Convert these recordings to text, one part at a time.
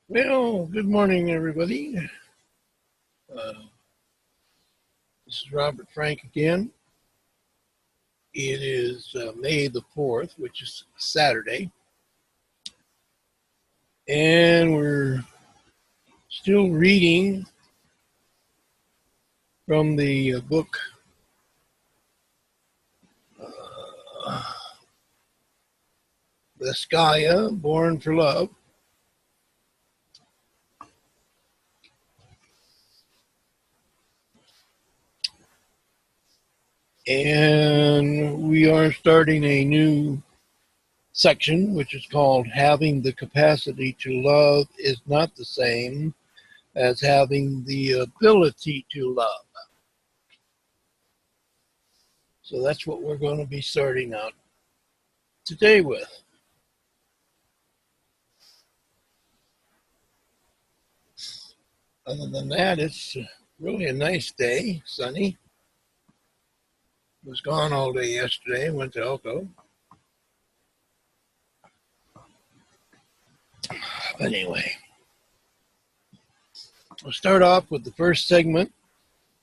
Well, good morning, everybody. Uh, this is Robert Frank again. It is May the 4th, which is Saturday, and we're still reading from the book Veskaya, Born for Love. And we are starting a new section, which is called Having the Capacity to Love is Not the Same as Having the Ability to Love. So that's what we're going to be starting out today with. Other than that, it's really a nice day, sunny. Was gone all day yesterday, went to Elko. Anyway, we'll start off with the first segment,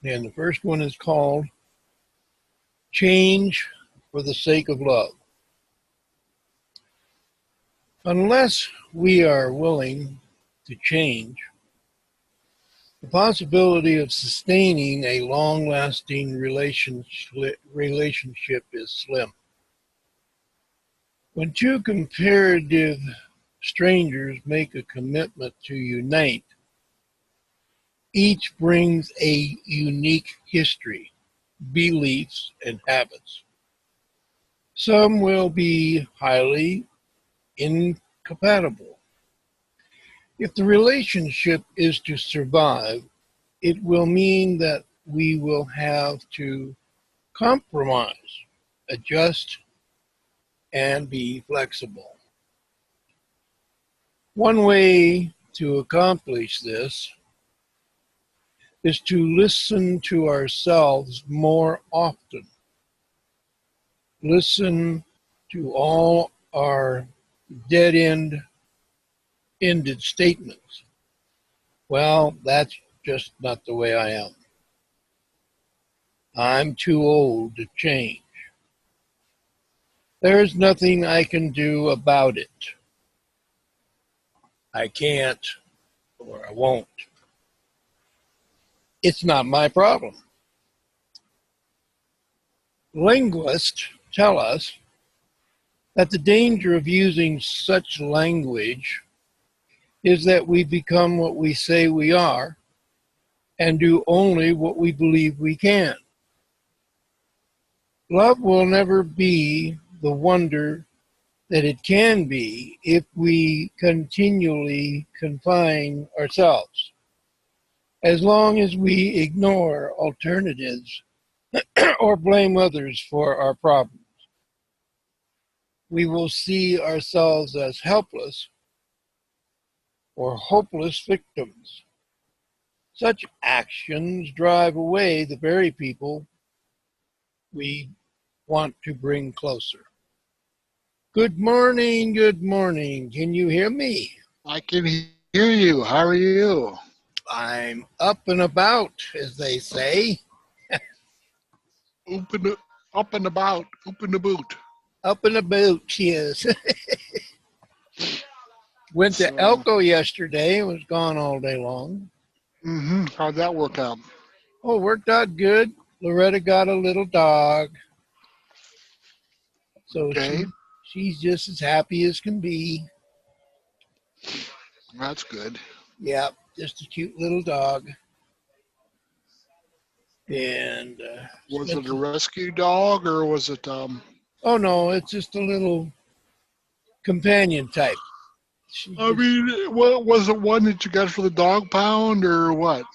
and the first one is called Change for the Sake of Love. Unless we are willing to change, the possibility of sustaining a long-lasting relationship is slim. When two comparative strangers make a commitment to unite, each brings a unique history, beliefs, and habits. Some will be highly incompatible. If the relationship is to survive, it will mean that we will have to compromise, adjust, and be flexible. One way to accomplish this is to listen to ourselves more often. Listen to all our dead-ended statements. Well, that's just not the way I am. I'm too old to change. There's nothing I can do about it. I can't, or I won't. It's not my problem. Linguists tell us that the danger of using such language is that we become what we say we are and do only what we believe we can. Love will never be the wonder that it can be if we continually confine ourselves. As long as we ignore alternatives or blame others for our problems, we will see ourselves as helpless or hopeless victims. Such actions drive away the very people we want to bring closer. Good morning, good morning. Can you hear me? I can hear you. How are you? I'm up and about, as they say. Up and about, open the boot. Up and about, yes. Went to So, Elko yesterday. Was gone all day long. how'd that work out? Oh, worked out good. Loretta got a little dog. So Okay, she's just as happy as can be. that's good. Yep, just a cute little dog. And Was it a rescue dog or was it oh no, it's just a little companion type. What was it, one that you got for the dog pound or what?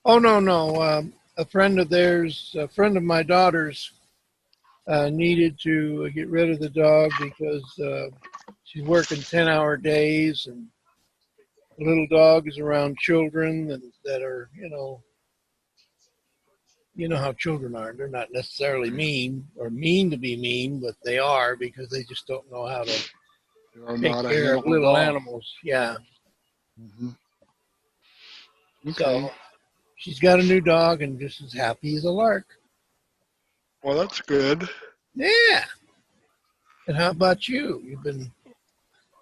Oh no. A friend of theirs, a friend of my daughter's, needed to get rid of the dog because she's working 10-hour days, and the little dog is around children that are, you know how children are. They're not necessarily mean or mean to be mean, but they are because they just don't know how to You don't know take how to care of handle a little dog. animals. Yeah. Hmm. Okay. So she's got a new dog and just as happy as a lark. Well, that's good. Yeah. And how about you? You've been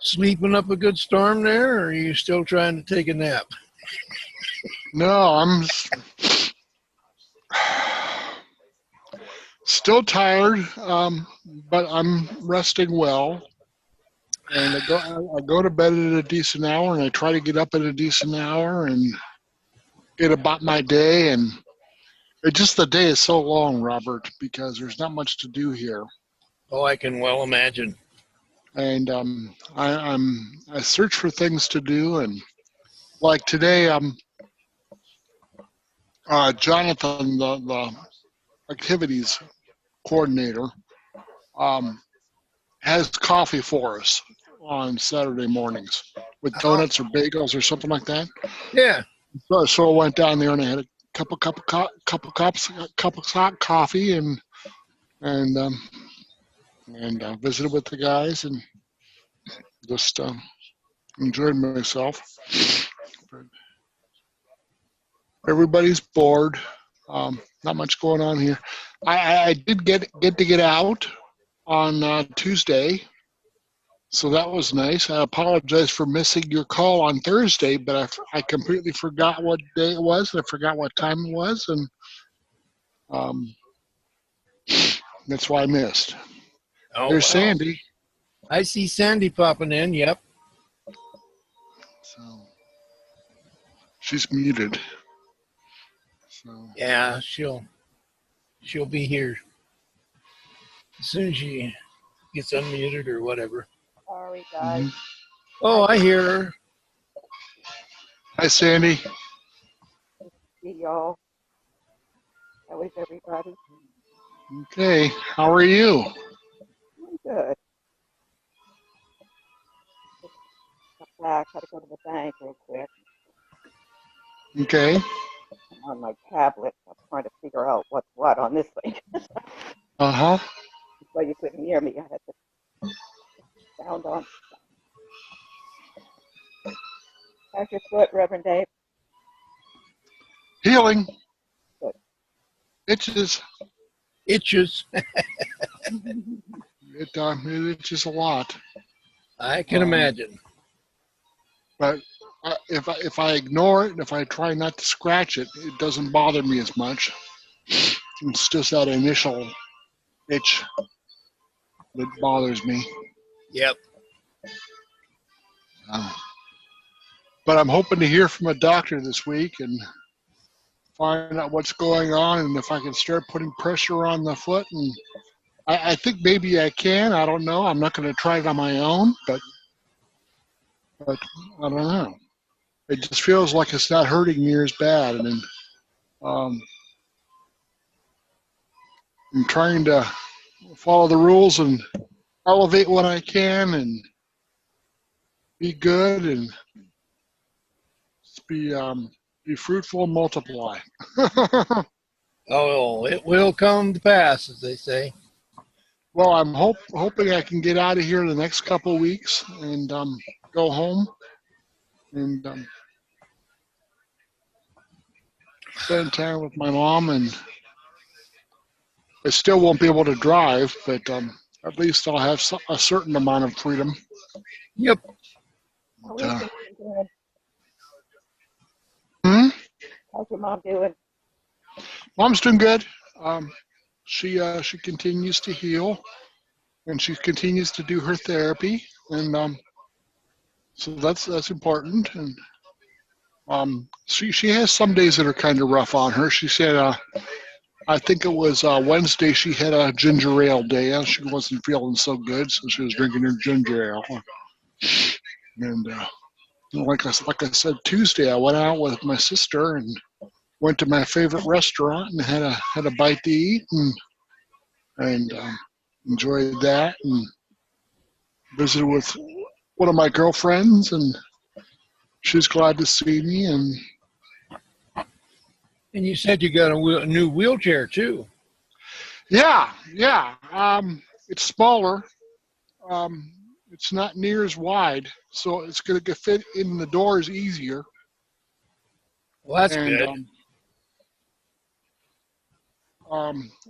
sleeping up a good storm there, or are you still trying to take a nap? No, still tired, but I'm resting well. And I go to bed at a decent hour, and I try to get up at a decent hour and get about my day. And it just the day is so long, Robert, because there's not much to do here. Oh, I can well imagine. And I search for things to do, and like today, Jonathan, the activities coordinator, um, has coffee for us on Saturday mornings with Oh, donuts or bagels or something like that. yeah. So I went down there and I had a cup of hot coffee and visited with the guys and just enjoyed myself. But everybody's bored. Not much going on here. I did get to get out on Tuesday, so that was nice. I apologize for missing your call on Thursday, but I completely forgot what day it was. I forgot what time it was, and um, that's why I missed. Oh, There's well. Sandy. I see Sandy popping in. Yep. So she's muted. So Yeah, she'll be here as soon as she gets unmuted or whatever. Sorry, guys. mhm. Oh, I I just hear her. Hi, Sandy. see y'all. How is everybody? Okay, how are you? I'm good. Just got back. Had to go to the bank real quick. Okay. I'm on my tablet. I'm trying to figure out what's what on this thing. Uh huh. So you couldn't hear me. I had the sound on. How's your foot, Reverend Dave? Healing Good. itches. Itches. It itches a lot. I can Um, imagine. but if I ignore it and if I try not to scratch it, it doesn't bother me as much. It's just that initial itch that bothers me. Yep. Uh, but I'm hoping to hear from a doctor this week and find out what's going on and if I can start putting pressure on the foot. And I think maybe I can. I don't know. I'm not going to try it on my own, but I don't know. It just feels like it's not hurting near as bad. And then um, I'm trying to follow the rules and elevate when I can and be good and be fruitful and multiply. Oh, it will come to pass, as they say. Well, I'm hoping I can get out of here in the next couple of weeks and go home and spend time with my mom. And I still won't be able to drive, but at least I'll have a certain amount of freedom. Yep. How And, is your mom doing? hmm? How's your mom doing? Mom's doing good. Um, she continues to heal, and she continues to do her therapy, and so that's important. And she has some days that are kind of rough on her. She said, I think it was Wednesday, she had a ginger ale day. She wasn't feeling so good, so she was drinking her ginger ale. And like I said, Tuesday I went out with my sister and went to my favorite restaurant and had a bite to eat and enjoyed that and visited with one of my girlfriends and she's glad to see me and And you said you got a new wheelchair too. yeah. It's smaller. Um, it's not near as wide, so it's going to fit in the doors easier. Well, that's And good.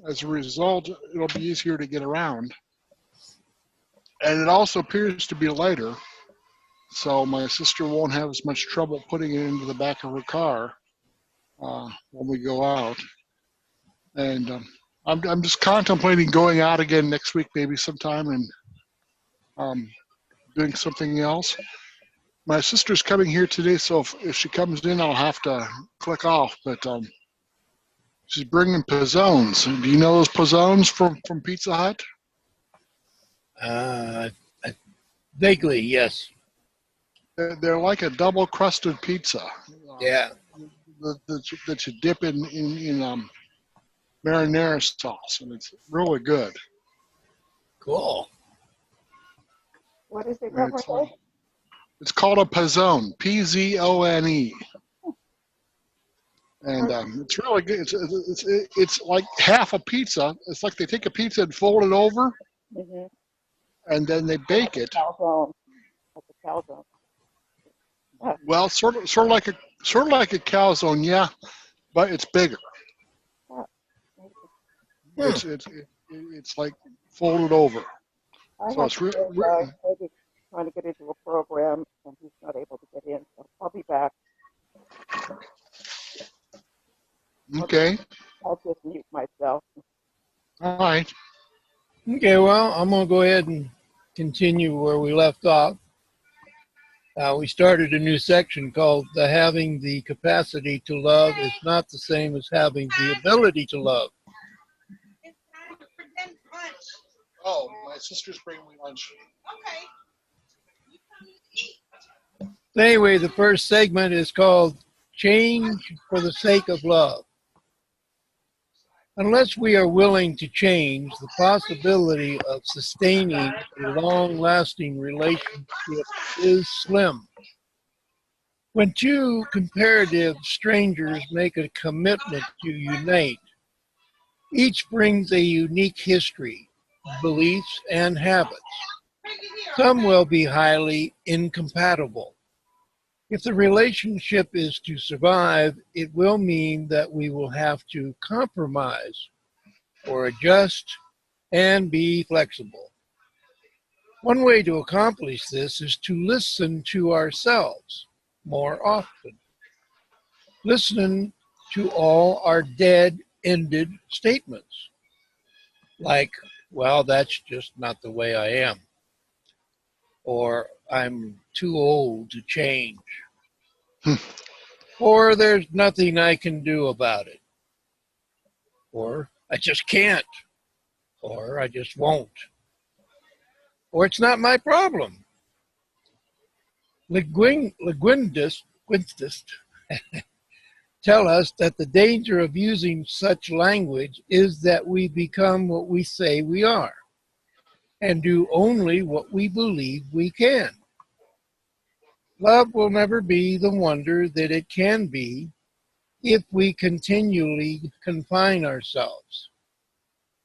As a result, it'll be easier to get around. And it also appears to be lighter, so my sister won't have as much trouble putting it into the back of her car when we go out. And I'm just contemplating going out again next week, maybe sometime, and doing something else. My sister's coming here today, so if she comes in, I'll have to click off. But she's bringing pizzones. Do you know those pizzones from Pizza Hut? Vaguely, yes. They're like a double crusted pizza. Yeah. That you dip in marinara sauce, and it's really good. Cool. What is it, And Reverend Dave? it's called a pizzone, P-Z-O-N-E. And it's really good. It's like half a pizza. It's like they take a pizza and fold it over, Mm-hmm. and then they bake it. Calzone. Like a calzone. Well, sort of like a calzone, yeah, but it's bigger. It's like folded over. I So have it's a guy maybe trying to get into a program, and he's not able to get in. So I'll be back. Okay. I'll just mute myself. All right. Okay, well, I'm going to go ahead and continue where we left off. We started a new section called Having the Capacity to Love is Not the Same as Having the Ability to Love. It's time for them lunch. Oh, my sister's bringing me lunch. Okay. You come and eat. Anyway, the first segment is called Change for the Sake of Love. Unless we are willing to change, the possibility of sustaining a long-lasting relationship is slim. When two comparative strangers make a commitment to unite, each brings a unique history, beliefs, and habits. Some will be highly incompatible. If the relationship is to survive, it will mean that we will have to compromise or adjust and be flexible. One way to accomplish this is to listen to ourselves more often. Listen to all our dead-ended statements, like, well, that's just not the way I am, or I'm too old to change, or there's nothing I can do about it, or I just can't, or I just won't, or it's not my problem. Linguists tell us that the danger of using such language is that we become what we say we are and do only what we believe we can. Love will never be the wonder that it can be if we continually confine ourselves.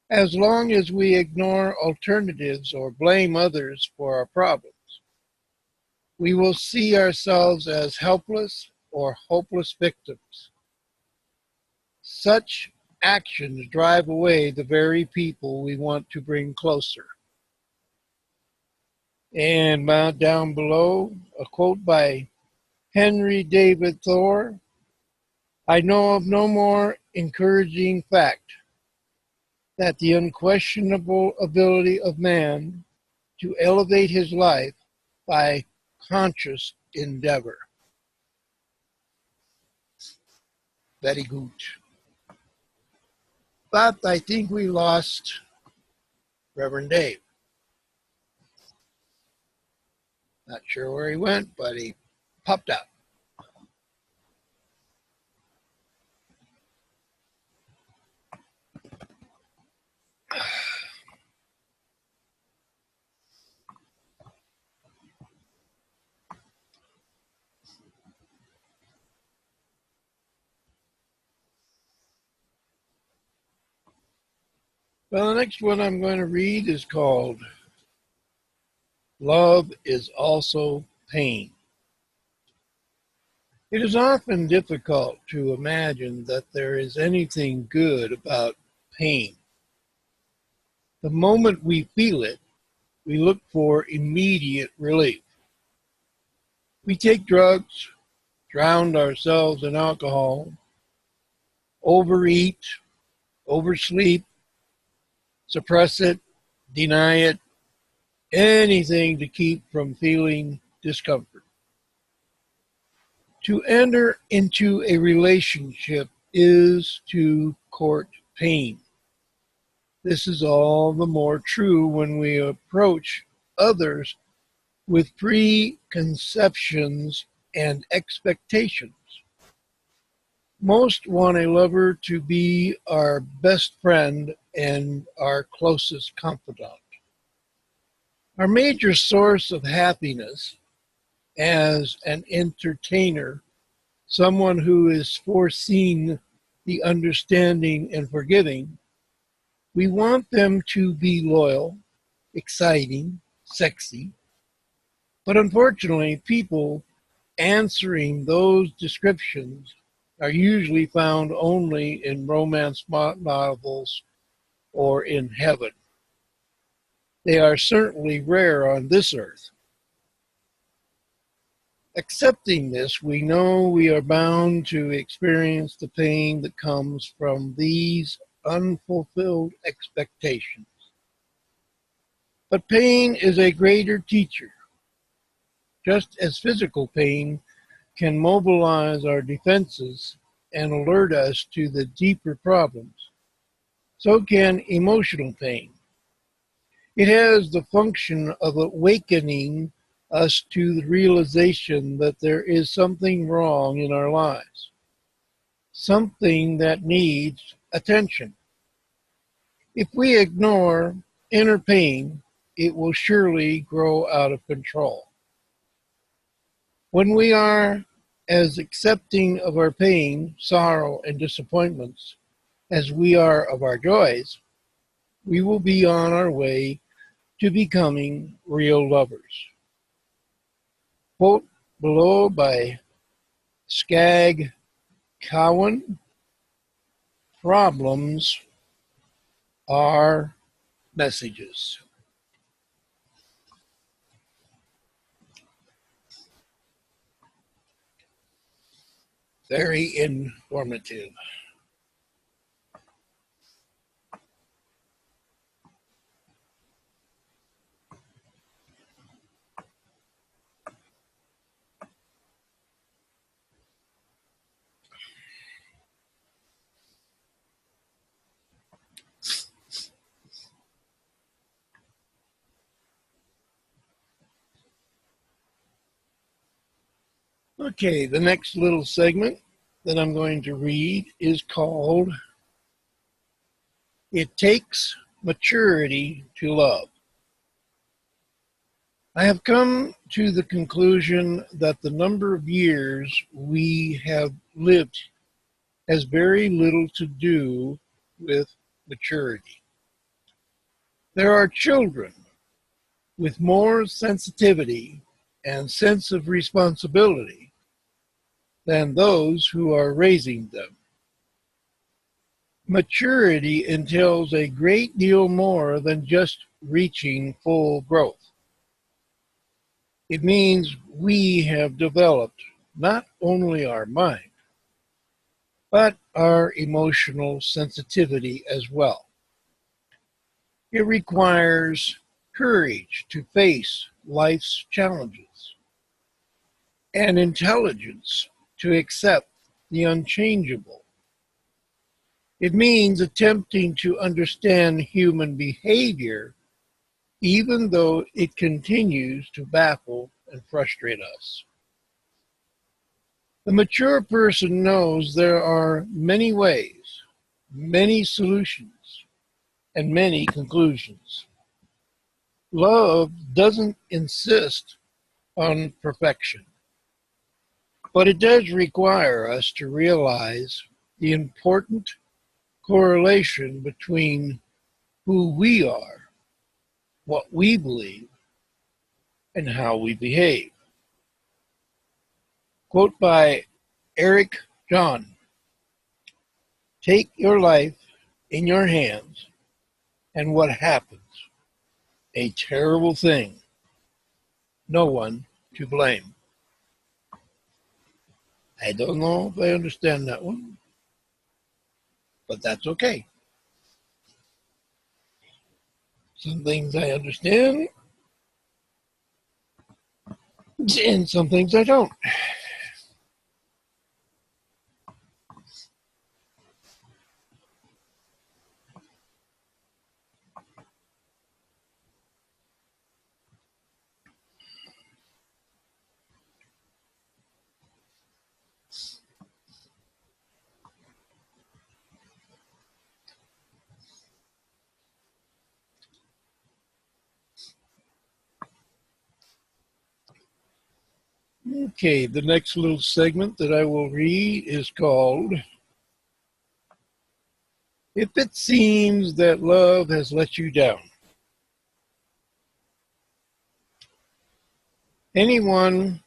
As long as we ignore alternatives or blame others for our problems, we will see ourselves as helpless or hopeless victims. Such actions drive away the very people we want to bring closer. And down below, a quote by Henry David Thoreau: I know of no more encouraging fact that the unquestionable ability of man to elevate his life by conscious endeavor. Very good. But I think we lost Reverend Dave. Not sure where he went, but he popped out. Well, the next one I'm going to read is called love is also pain. It is often difficult to imagine that there is anything good about pain. The moment we feel it, we look for immediate relief. We take drugs, drown ourselves in alcohol, overeat, oversleep, suppress it, deny it, anything to keep from feeling discomfort. To enter into a relationship is to court pain. This is all the more true when we approach others with preconceptions and expectations. Most want a lover to be our best friend and our closest confidant. Our major source of happiness as an entertainer, someone who is foreseeing the understanding and forgiving, we want them to be loyal, exciting, sexy. But unfortunately, people answering those descriptions are usually found only in romance novels or in heaven. They are certainly rare on this earth. Accepting this, we know we are bound to experience the pain that comes from these unfulfilled expectations. But pain is a greater teacher. Just as physical pain can mobilize our defenses and alert us to the deeper problems, so can emotional pain. It has the function of awakening us to the realization that there is something wrong in our lives, something that needs attention. If we ignore inner pain, it will surely grow out of control. When we are as accepting of our pain, sorrow, and disappointments as we are of our joys, we will be on our way to becoming real lovers. Quote below by Skag Cowan: problems are messages. Very informative. Okay, the next little segment that I'm going to read is called It Takes Maturity to Love. I have come to the conclusion that the number of years we have lived has very little to do with maturity. There are children with more sensitivity and sense of responsibility than those who are raising them. Maturity entails a great deal more than just reaching full growth. It means we have developed not only our mind, but our emotional sensitivity as well. It requires courage to face life's challenges and intelligence to accept the unchangeable. It means attempting to understand human behavior even though it continues to baffle and frustrate us. The mature person knows there are many ways, many solutions, and many conclusions. Love doesn't insist on perfection, but it does require us to realize the important correlation between who we are, what we believe, and how we behave. Quote by Eric John: "Take your life in your hands, and what happens? A terrible thing. No one to blame." I don't know if I understand that one, but that's okay. Some things I understand, and some things I don't. Okay, the next little segment that I will read is called "If It Seems That Love Has Let You Down." Anyone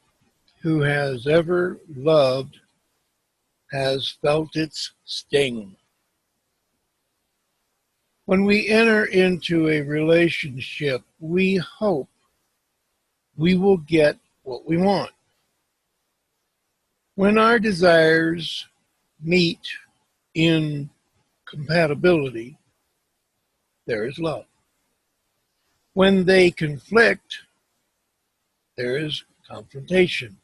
who has ever loved has felt its sting. When we enter into a relationship, we hope we will get what we want. When our desires meet in compatibility, there is love. When they conflict, there is confrontation.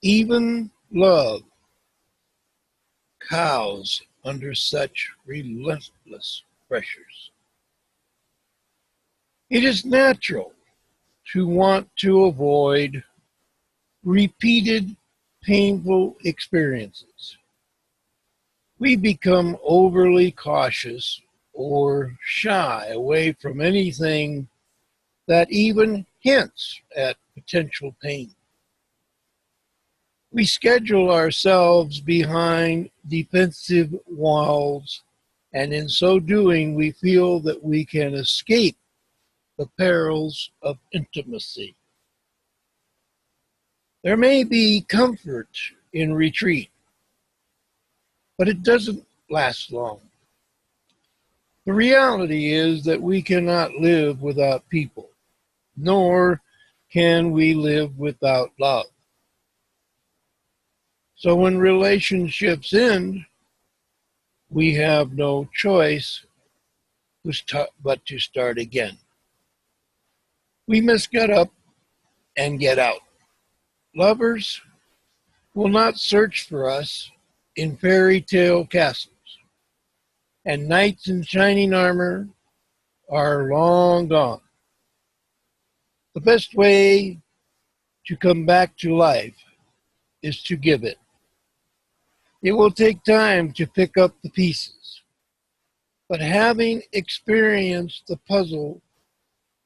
Even love cows under such relentless pressures. It is natural to want to avoid repeated painful experiences. We become overly cautious or shy away from anything that even hints at potential pain. We schedule ourselves behind defensive walls, and in so doing, we feel that we can escape the perils of intimacy. There may be comfort in retreat, but it doesn't last long. The reality is that we cannot live without people, nor can we live without love. So when relationships end, we have no choice but to start again. We must get up and get out. Lovers will not search for us in fairy tale castles, and knights in shining armor are long gone. The best way to come back to life is to give it. It will take time to pick up the pieces, but having experienced the puzzle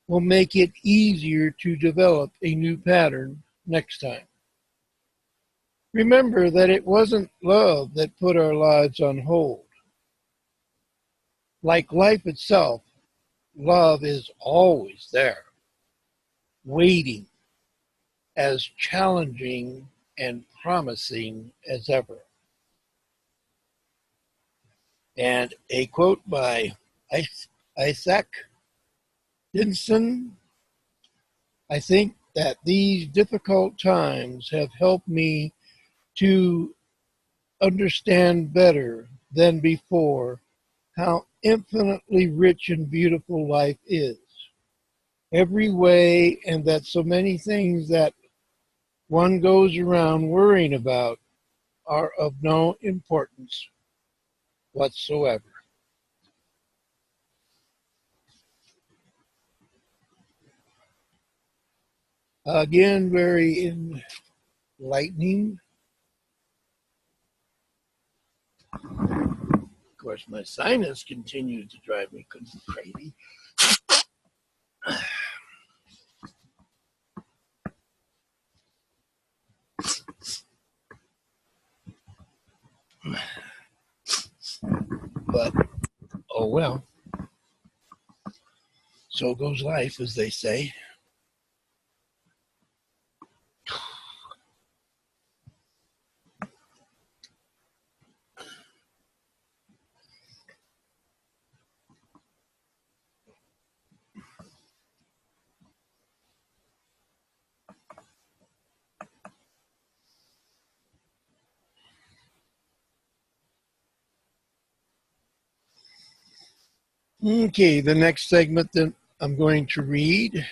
will make it easier to develop a new pattern next time. Remember that it wasn't love that put our lives on hold. Like life itself, love is always there, waiting, as challenging and promising as ever. And a quote by Isaac Dinson: "I think that these difficult times have helped me to understand better than before how infinitely rich and beautiful life is, every way, and that so many things that one goes around worrying about are of no importance whatsoever." Again, very enlightening. Of course, my sinus continues to drive me crazy. But, oh well. So goes life, as they say. Okay, the next segment that I'm going to read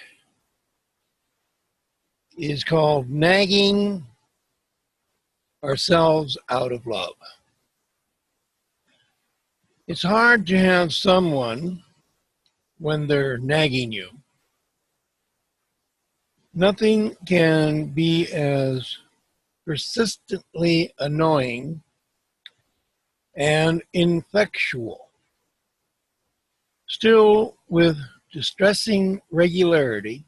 is called Nagging Ourselves Out of Love. It's hard to have someone when they're nagging you. Nothing can be as persistently annoying and ineffectual. Still, with distressing regularity,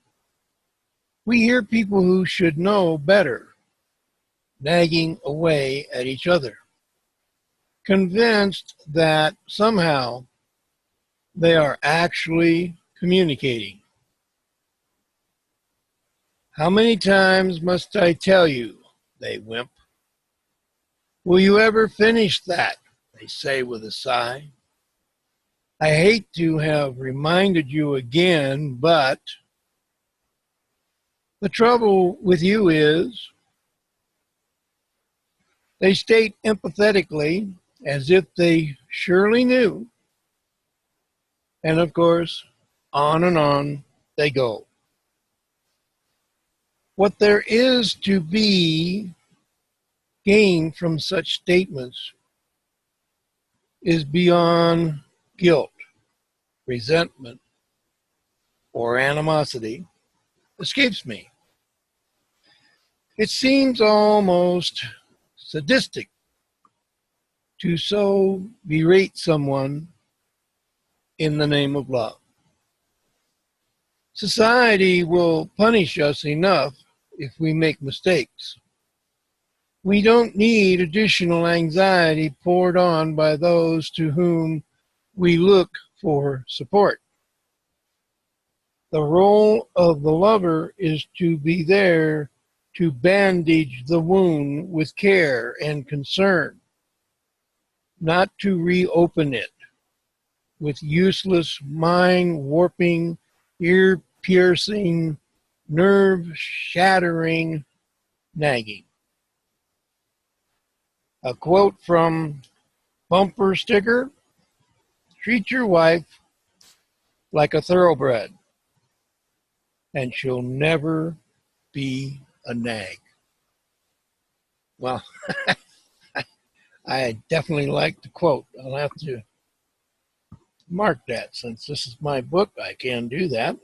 we hear people who should know better nagging away at each other, convinced that somehow they are actually communicating. How many times must I tell you, they wimp? Will you ever finish that? They say with a sigh. I hate to have reminded you again, but the trouble with you is they state empathetically as if they surely knew. And of course, on and on they go. What there is to be gained from such statements is beyond guilt, resentment, or animosity, escapes me. It seems almost sadistic to so berate someone in the name of love. Society will punish us enough if we make mistakes. We don't need additional anxiety poured on by those to whom we look for support. The role of the lover is to be there to bandage the wound with care and concern, not to reopen it with useless, mind-warping, ear-piercing, nerve-shattering nagging. A quote from bumper sticker: treat your wife like a thoroughbred, and she'll never be a nag. Well, I definitely like the quote. I'll have to mark that. Since this is my book, I can do that.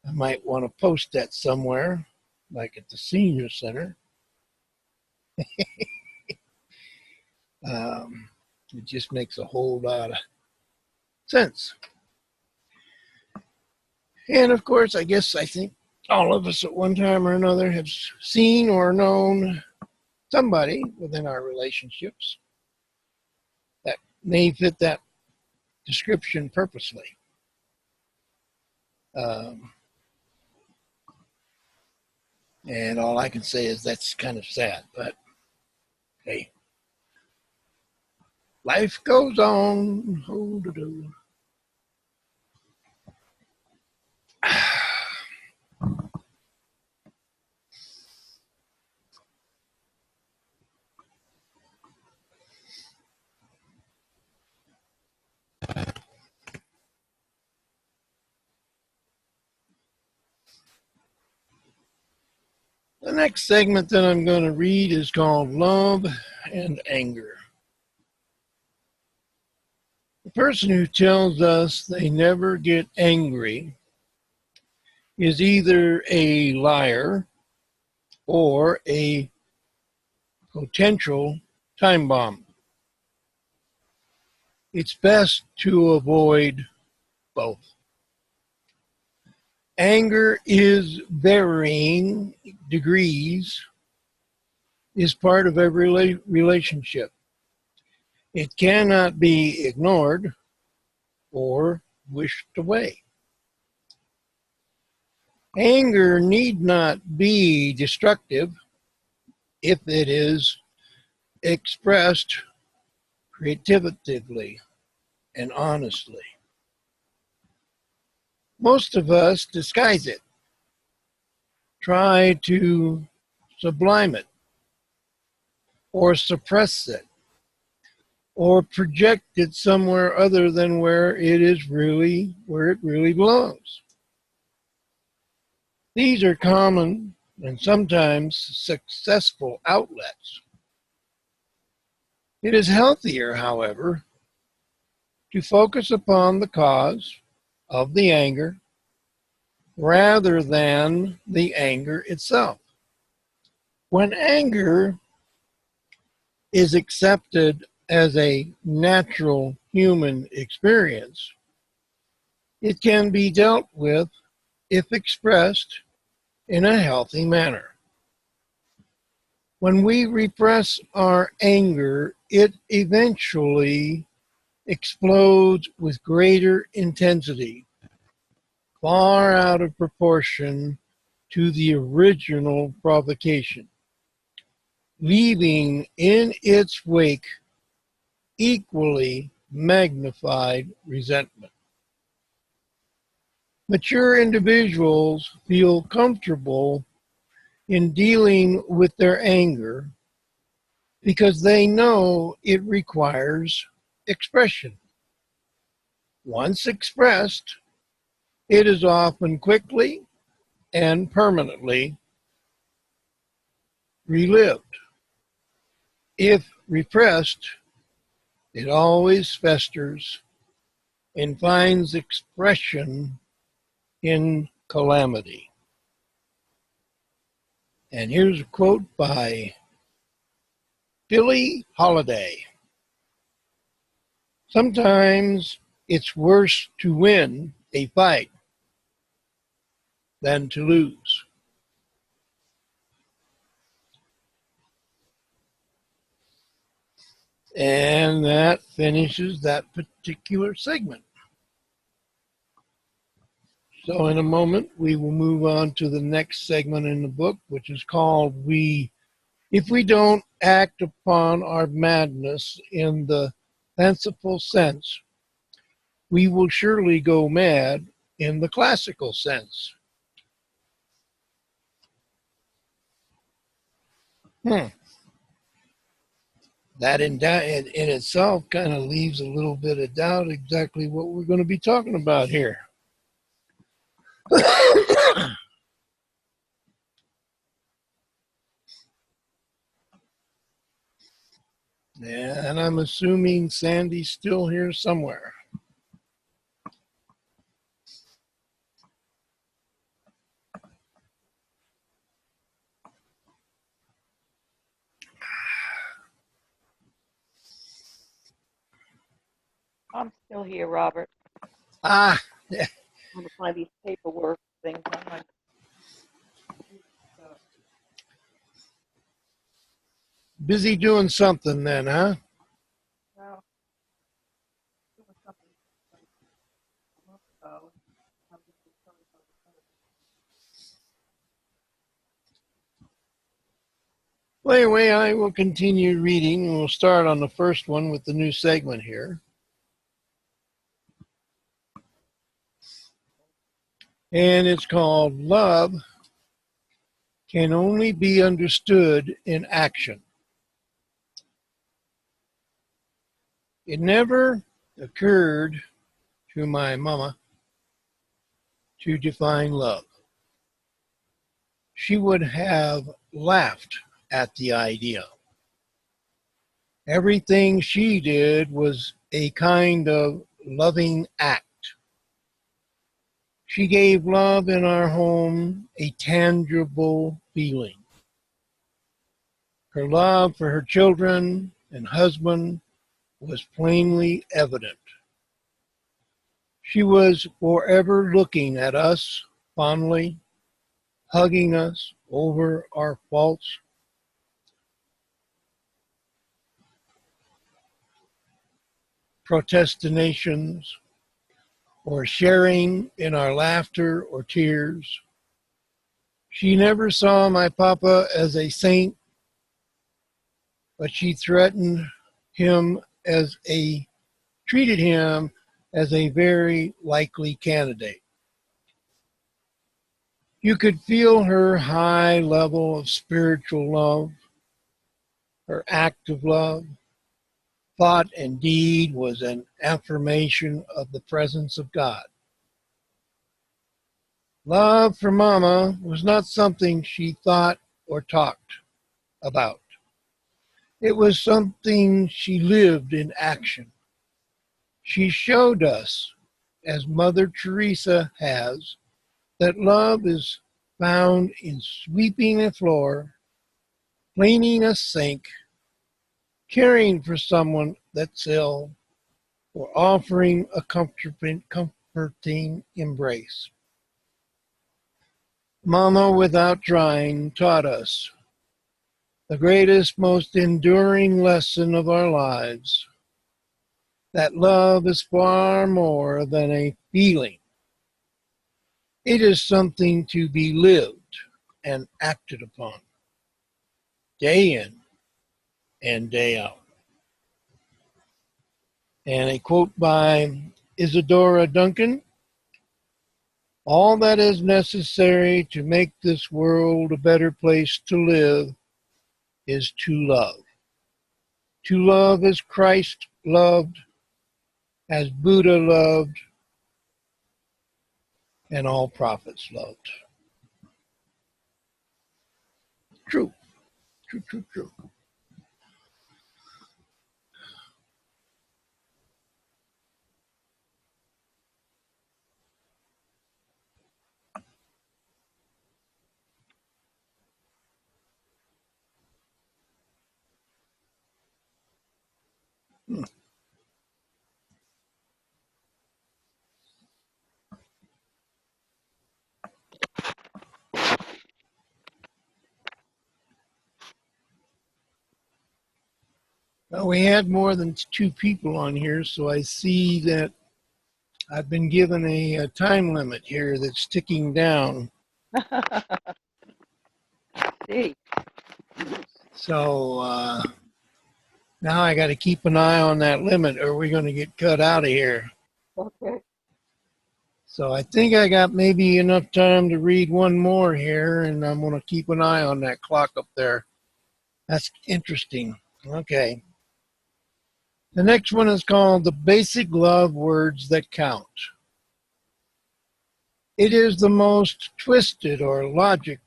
I might want to post that somewhere, like at the senior center. It just makes a whole lot of sense. And of course, I think all of us at one time or another have seen or known somebody within our relationships that may fit that description purposely. And all I can say is that's kind of sad, but hey, life goes on. Oh-do-do. The next segment that I'm going to read is called Love and Anger. The person who tells us they never get angry is either a liar or a potential time bomb. It's best to avoid both. Anger is varying degrees, is part of every relationship. It cannot be ignored or wished away. Anger need not be destructive if it is expressed creatively and honestly. Most of us disguise it, try to sublime it, or suppress it, or project it somewhere other than where it really belongs. These are common and sometimes successful outlets. It is healthier, however, to focus upon the cause of the anger rather than the anger itself. When anger is accepted as a natural human experience, it can be dealt with if expressed in a healthy manner. When we repress our anger, it eventually explodes with greater intensity, far out of proportion to the original provocation, leaving in its wake equally magnified resentment. Mature individuals feel comfortable in dealing with their anger because they know it requires expression. Once expressed, it is often quickly and permanently relived. If repressed, it always festers and finds expression in calamity. And here's a quote by Billie Holiday. Sometimes it's worse to win a fight than to lose. And that finishes that particular segment. So in a moment, we will move on to the next segment in the book, which is called If We Don't Act Upon Our Madness in the Fanciful Sense, We Will Surely Go Mad in the Classical Sense. That in itself kind of leaves a little bit of doubt exactly what we're going to be talking about here. Yeah, and I'm assuming Sandy's still here somewhere. I'm still here, Robert. Ah, I'm going to find these paperwork things on my. busy doing something then, huh? Well, doing something. So, I'm just returning from Well, anyway, I will continue reading, and we'll start on the first one with the new segment here. And it's called Love Can Only Be Understood in Action. It never occurred to my mama to define love. She would have laughed at the idea. Everything she did was a kind of loving act. She gave love in our home a tangible feeling. Her love for her children and husband was plainly evident. She was forever looking at us fondly, hugging us over our faults, protestinations, or sharing in our laughter or tears. She never saw my papa as a saint, but she treated him as a very likely candidate. You could feel her high level of spiritual love, her active love, thought and deed was an affirmation of the presence of God. Love for Mama was not something she thought or talked about. It was something she lived in action. She showed us, as Mother Teresa has, that love is found in sweeping a floor, cleaning a sink, caring for someone that's ill, or offering a comforting embrace. Mama, without trying, taught us the greatest, most enduring lesson of our lives, that love is far more than a feeling. It is something to be lived and acted upon, day in and day out. And a quote by Isadora Duncan: all that is necessary to make this world a better place to live is to love. To love as Christ loved, as Buddha loved, and all prophets loved. True, true, true, true. Well, we had more than two people on here, so I see that I've been given a time limit here that's ticking down. See, So now I got to keep an eye on that limit, or we're going to get cut out of here. okay. So I think I got maybe enough time to read one more here, and I'm going to keep an eye on that clock up there. That's interesting. Okay. The next one is called The Basic Love Words That Count. It is the most twisted or logic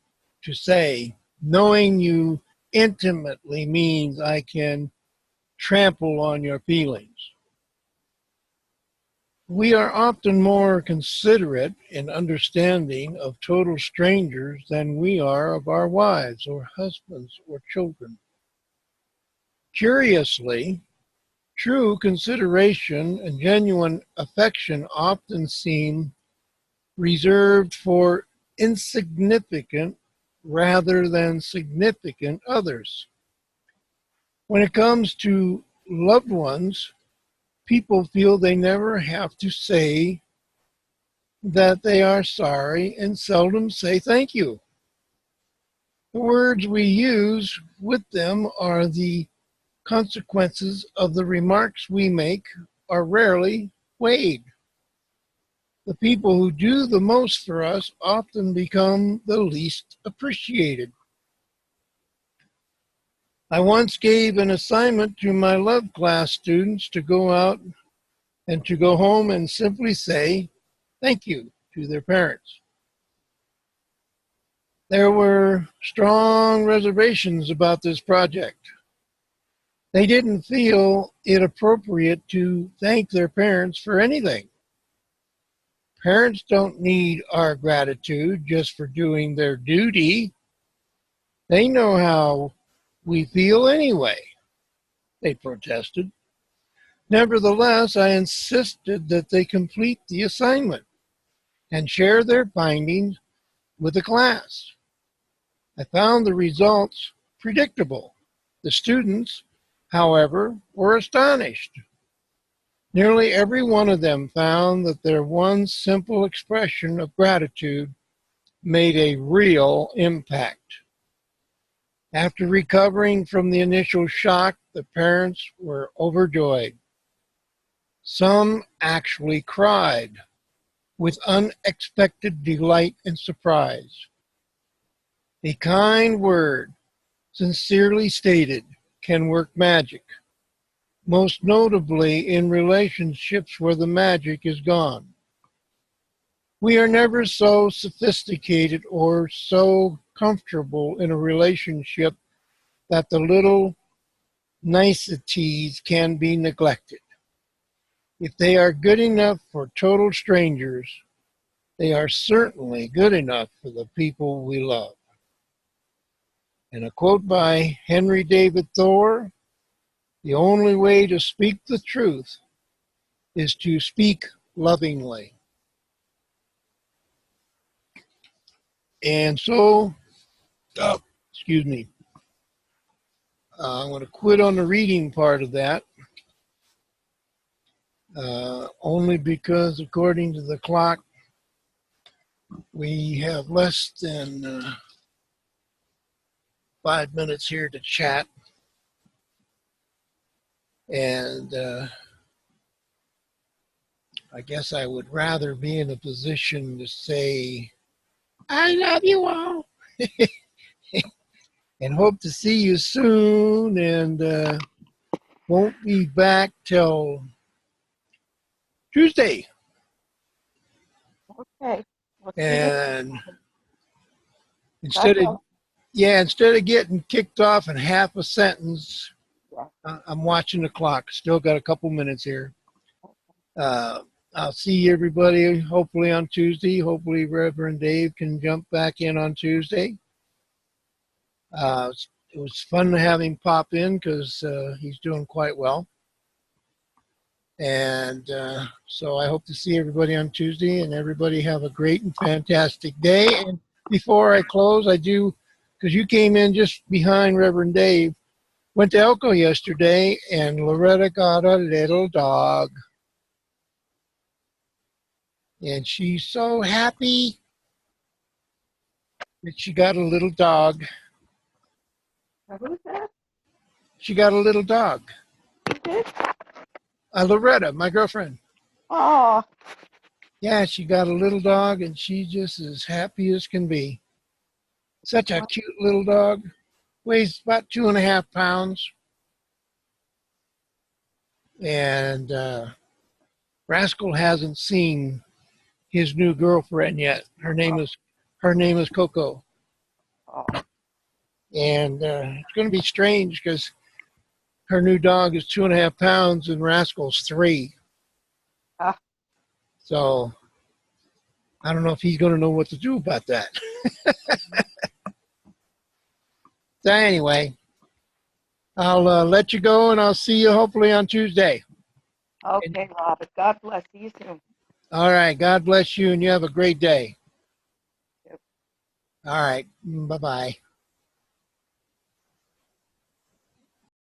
to say, knowing you intimately means I can trample on your feelings. We are often more considerate and understanding of total strangers than we are of our wives or husbands or children. Curiously, true consideration and genuine affection often seem reserved for insignificant rather than significant others. When it comes to loved ones, people feel they never have to say that they are sorry and seldom say thank you. The words we use with them are the consequences of the remarks we make are rarely weighed. The people who do the most for us often become the least appreciated. I once gave an assignment to my love class students to go out and to go home and simply say thank you to their parents. There were strong reservations about this project. They didn't feel it appropriate to thank their parents for anything. Parents don't need our gratitude just for doing their duty. They know how we feel anyway, they protested. Nevertheless, I insisted that they complete the assignment and share their findings with the class. I found the results predictable. The students, however, were astonished. Nearly every one of them found that their one simple expression of gratitude made a real impact. After recovering from the initial shock, the parents were overjoyed. Some actually cried with unexpected delight and surprise. A kind word, sincerely stated, can work magic. most notably in relationships where the magic is gone. We are never so sophisticated or so comfortable in a relationship that the little niceties can be neglected. If they are good enough for total strangers, they are certainly good enough for the people we love. And a quote by Henry David Thoreau, the only way to speak the truth is to speak lovingly. And so, excuse me, I'm going to quit on the reading part of that, only because according to the clock, we have less than 5 minutes here to chat. And I guess I would rather be in a position to say, I love you all. And hope to see you soon. And won't be back till Tuesday. Okay. We'll see you. And instead of getting kicked off in half a sentence, Yeah. I'm watching the clock. Still got a couple minutes here. I'll see everybody hopefully on Tuesday. Hopefully Reverend Dave can jump back in on Tuesday. It was fun to have him pop in because he's doing quite well. And so I hope to see everybody on Tuesday, and everybody have a great and fantastic day. And before I close, I do, because you came in just behind Reverend Dave, went to Elko yesterday, and Loretta got a little dog. And she's so happy that she got a little dog. Now, who's that? She got a little dog. Who did? Loretta, my girlfriend. Oh, Yeah, she got a little dog, and she's just as happy as can be. Such a cute little dog. Weighs about 2.5 pounds. And Rascal hasn't seen his new girlfriend yet. Her name is Coco. oh. And it's going to be strange because her new dog is 2.5 pounds and Rascal's 3. Ah. So I don't know if he's going to know what to do about that. So anyway, I'll let you go, and I'll see you hopefully on Tuesday. Okay, Robert. God bless. See you soon. All right. God bless you, and you have a great day. Yep. All right. Bye-bye.